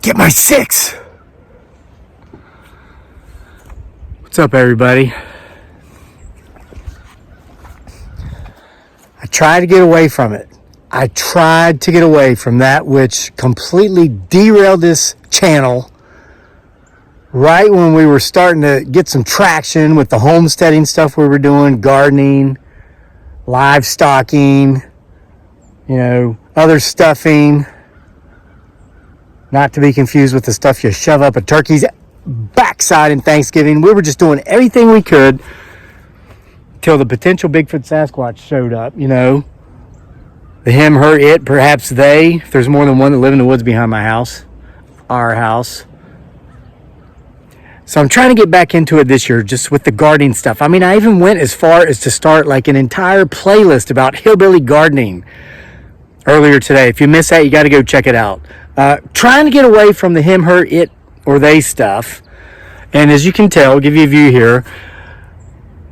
get my 6. What's up, everybody? I tried to get away from it. I tried to get away from that which completely derailed this channel right when we were starting to get some traction with the homesteading stuff we were doing, gardening, livestocking, other stuffing. Not to be confused with the stuff you shove up a turkey's backside in Thanksgiving. We were just doing everything we could till the potential Bigfoot Sasquatch showed up, The him, her, it, perhaps they. If there's more than one that live in the woods behind my house. Our house. So I'm trying to get back into it this year, just with the gardening stuff. I mean, I even went as far as to start like an entire playlist about hillbilly gardening earlier today. If you missed that, you got to go check it out. Trying to get away from the him, her, it, or they stuff. And as you can tell, I'll give you a view here.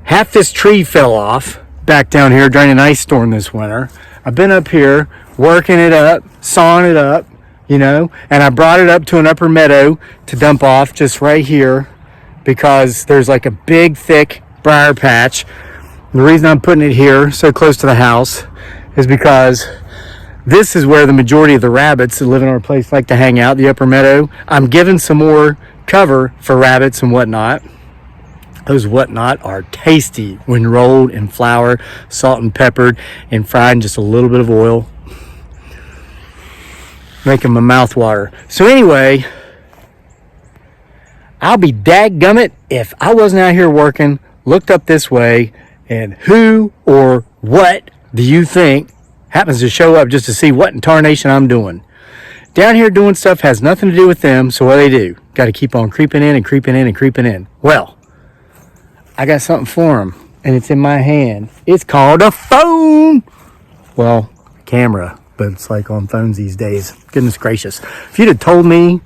Half this tree fell off back down here during an ice storm this winter. I've been up here working it up, sawing it up, and I brought it up to an upper meadow to dump off just right here because there's like a big, thick briar patch. And the reason I'm putting it here so close to the house is because this is where the majority of the rabbits that live in our place like to hang out, the upper meadow. I'm giving some more cover for rabbits and whatnot. Those whatnot are tasty when rolled in flour, salt and peppered, and fried in just a little bit of oil. Making my mouth water. So anyway, I'll be dadgummit if I wasn't out here working, looked up this way, and who or what do you think happens to show up just to see what in tarnation I'm doing? Down here doing stuff has nothing to do with them, so what do they do? Got to keep on creeping in and creeping in and creeping in. Well, I got something for them, and it's in my hand. It's called a phone. Well, camera, but it's like on phones these days. Goodness gracious. If you'd have told me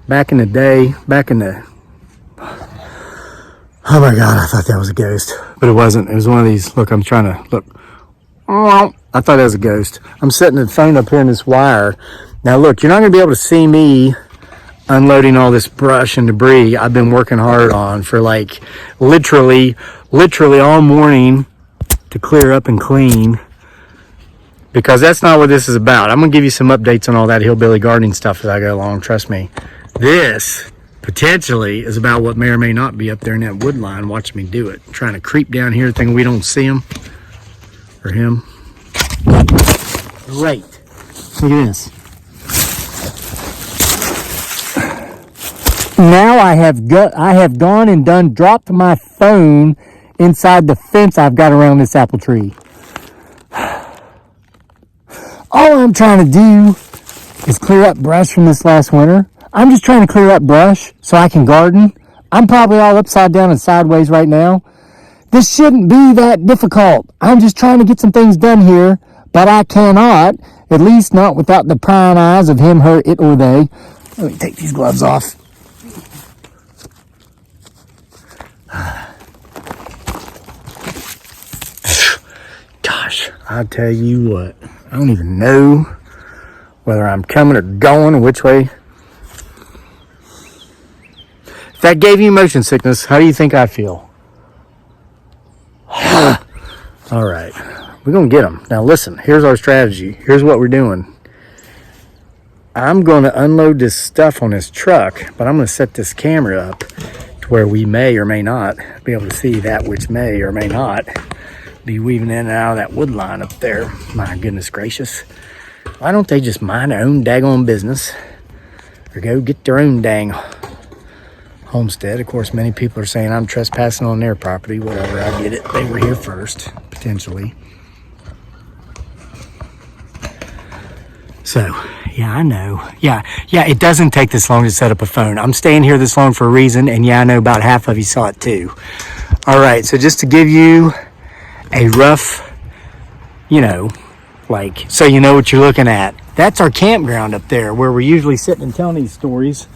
back in the day, oh my God, I thought that was a ghost, but it wasn't. It was one of these, look, I'm trying to, look. I thought that was a ghost. I'm setting the phone up here in this wire. Now look, you're not going to be able to see me unloading all this brush and debris I've been working hard on for like literally all morning to clear up and clean, because that's not what this is about. I'm going to give you some updates on all that hillbilly gardening stuff as I go along. Trust me. This potentially is about what may or may not be up there in that wood line watching me do it. Trying to creep down here thinking we don't see him. Or him. Great. Look at this. Now I have gone and dropped my phone inside the fence I've got around this apple tree. All I'm trying to do is clear up brush from this last winter. I'm just trying to clear up brush so I can garden. I'm probably all upside down and sideways right now. This shouldn't be that difficult. I'm just trying to get some things done here, but I cannot, at least not without the prying eyes of him, her, it, or they. Let me take these gloves off. Gosh, I tell you what, I don't even know whether I'm coming or going or which way. If that gave you motion sickness, how do you think I feel? All right, we're going to get them. Now listen, here's our strategy. Here's what we're doing. I'm going to unload this stuff on this truck, but I'm going to set this camera up to where we may or may not be able to see that which may or may not be weaving in and out of that wood line up there. My goodness gracious. Why don't they just mind their own daggone business or go get their own dang homestead? Of course, many people are saying I'm trespassing on their property. Whatever, I get it. They were here first, potentially. So, yeah, I know. Yeah, it doesn't take this long to set up a phone. I'm staying here this long for a reason, and yeah, I know about half of you saw it too. All right, so just to give you a rough, so you know what you're looking at. That's our campground up there where we're usually sitting and telling these stories.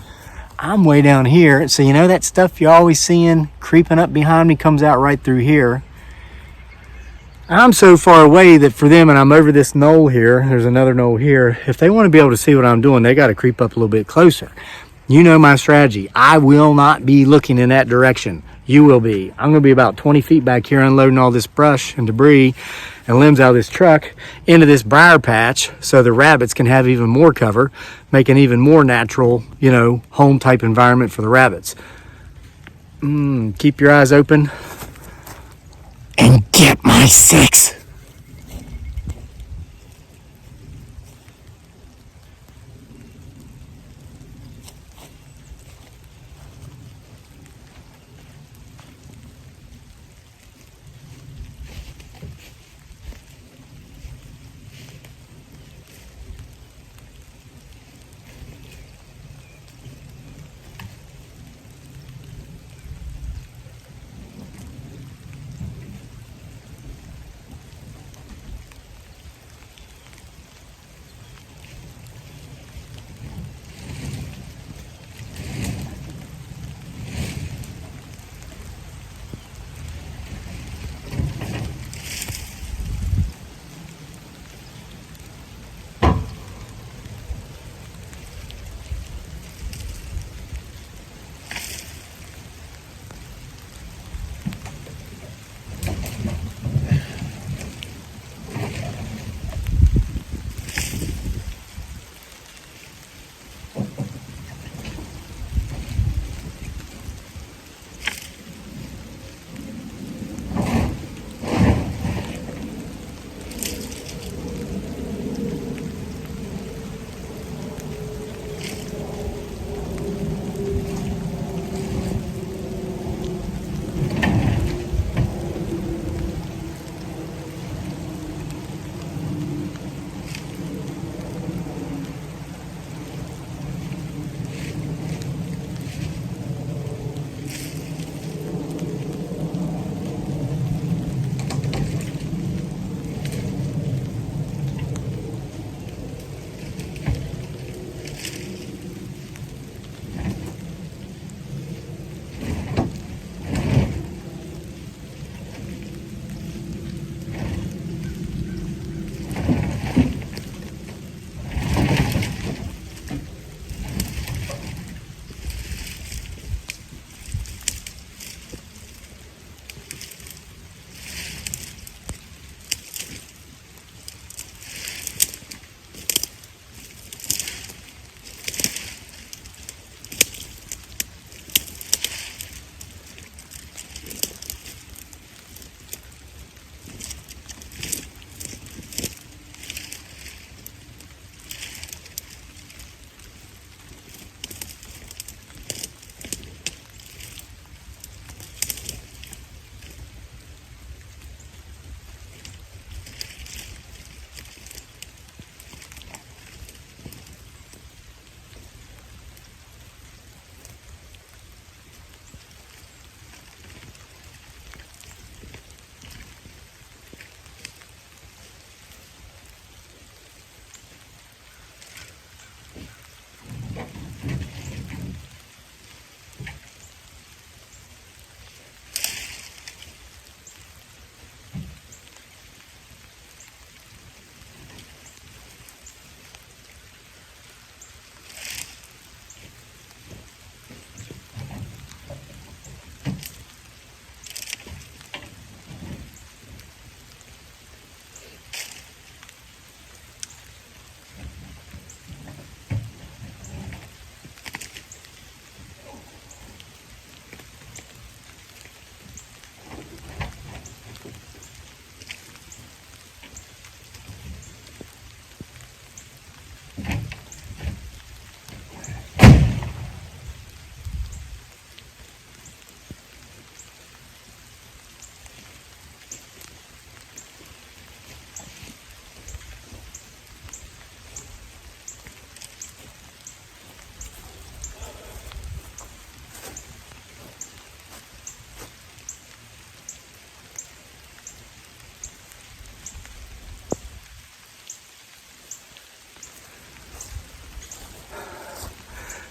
I'm way down here, so that stuff you're always seeing creeping up behind me comes out right through here. I'm so far away that for them, and I'm over this knoll here, there's another knoll here, if they want to be able to see what I'm doing, they got to creep up a little bit closer. You know my strategy. I will not be looking in that direction. You will be. I'm going to be about 20 feet back here unloading all this brush and debris and limbs out of this truck into this briar patch so the rabbits can have even more cover, make an even more natural, home type environment for the rabbits. Keep your eyes open and get my 6.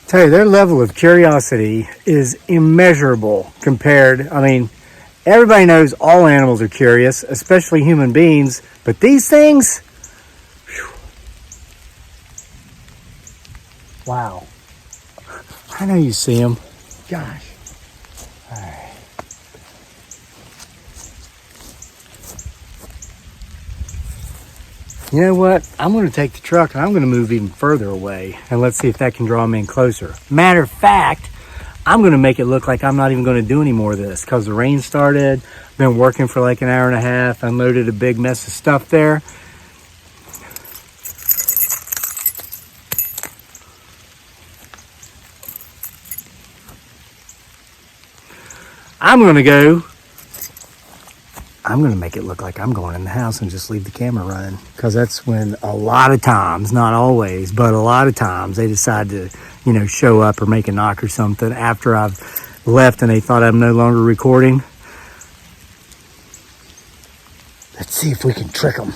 Tell you, their level of curiosity is immeasurable compared. I mean, Everybody knows all animals are curious, especially human beings, but these things, whew, wow. I know you see them. Gosh. All right. You know what? I'm going to take the truck and I'm going to move even further away and let's see if that can draw them in closer. Matter of fact, I'm going to make it look like I'm not even going to do any more of this because the rain started. Been working for like an hour and a half. Unloaded a big mess of stuff there. I'm going to make it look like I'm going in the house and just leave the camera running because that's when a lot of times, not always, but a lot of times they decide to, you know, show up or make a knock or something after I've left and they thought I'm no longer recording. Let's see if we can trick them.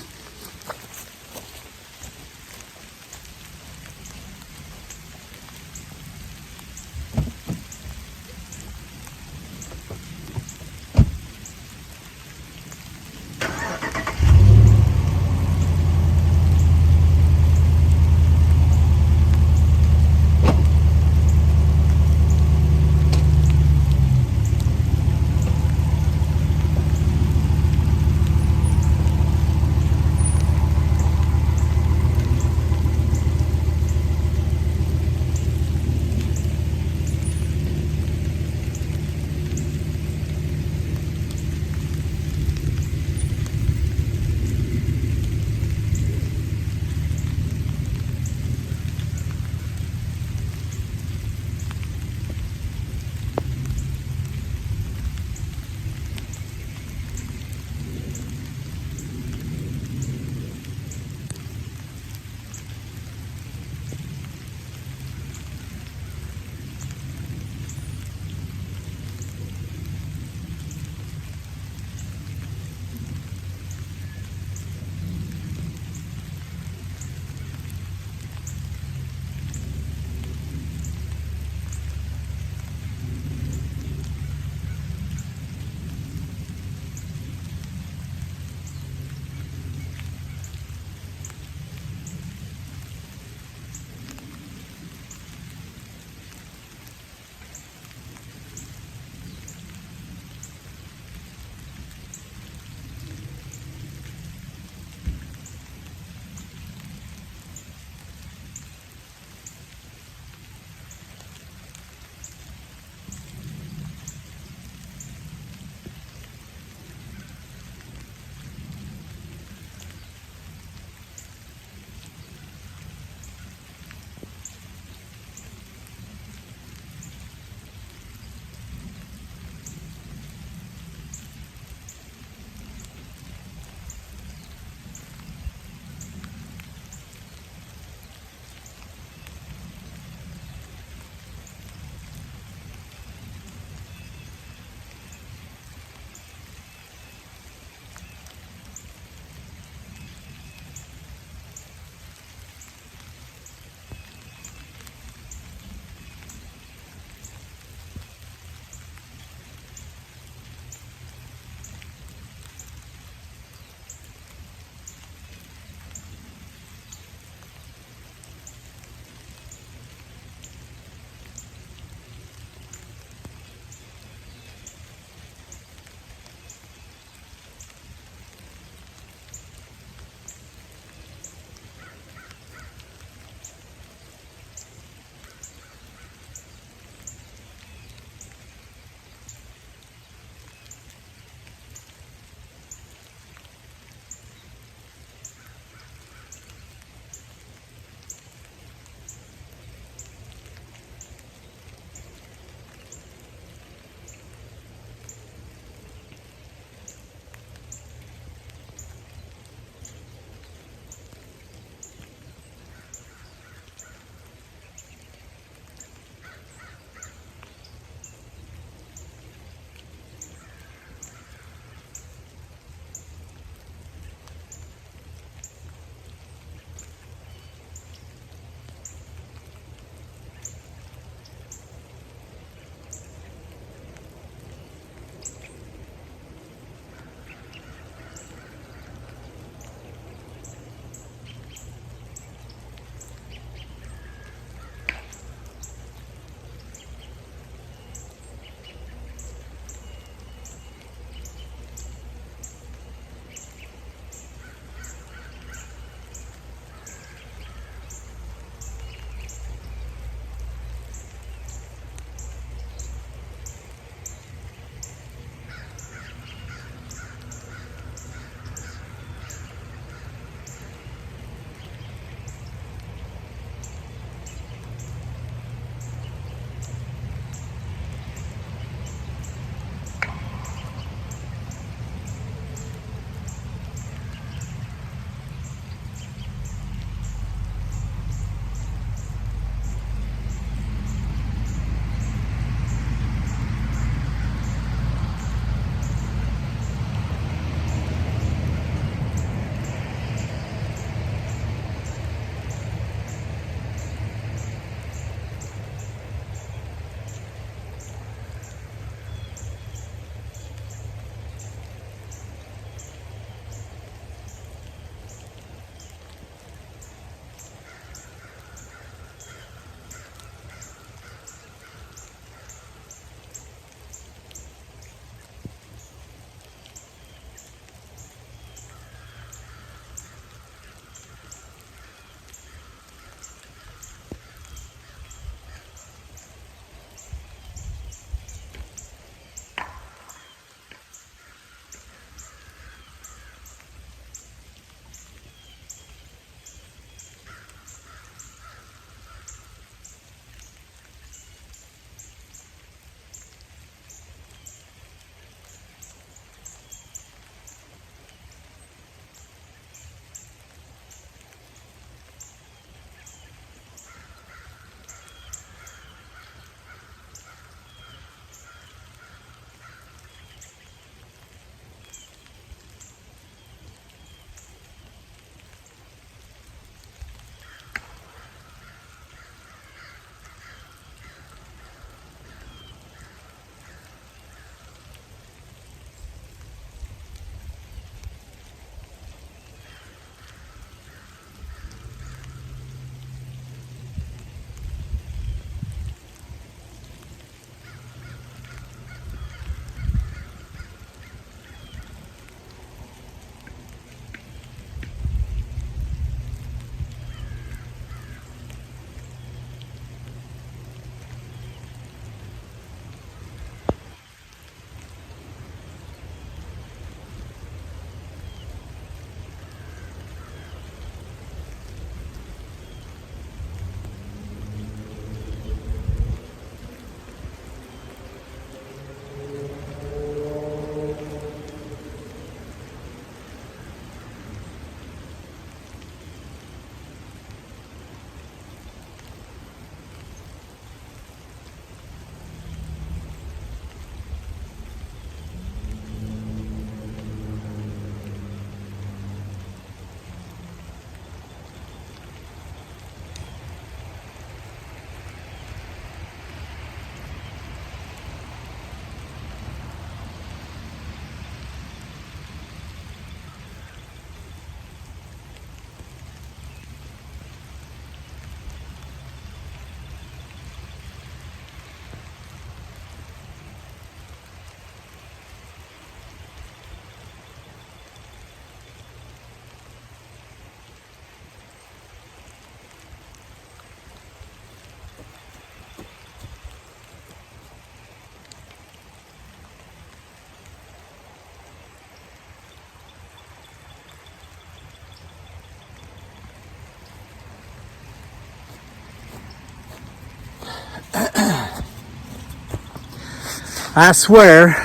I swear,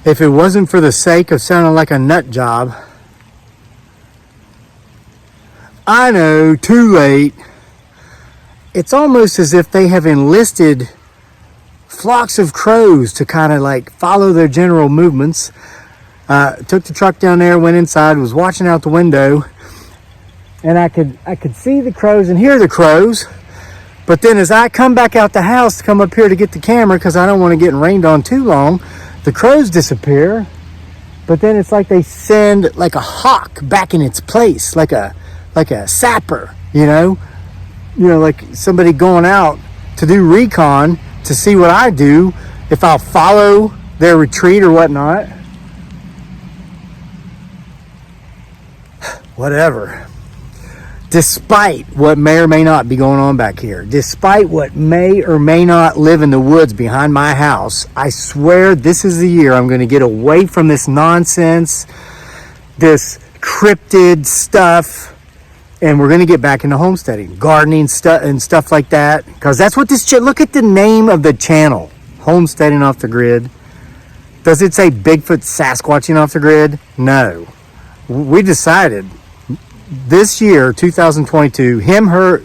if it wasn't for the sake of sounding like a nut job, I know, too late. It's almost as if they have enlisted flocks of crows to kind of like follow their general movements. Took the truck down there, went inside, was watching out the window, and I could see the crows and hear the crows. But then as I come back out the house to come up here to get the camera, because I don't want to get rained on too long, the crows disappear. But then it's like they send like a hawk back in its place, like a sapper, like somebody going out to do recon to see what I do, if I'll follow their retreat or whatnot. Whatever. Despite what may or may not be going on back here, despite what may or may not live in the woods behind my house, I swear this is the year I'm going to get away from this nonsense, this cryptid stuff, and we're going to get back into homesteading, gardening stuff and stuff like that, because that's what this look at the name of the channel, Homesteading Off the Grid. Does it say Bigfoot Sasquatching Off the Grid? No. We decided this year, 2022, him, her,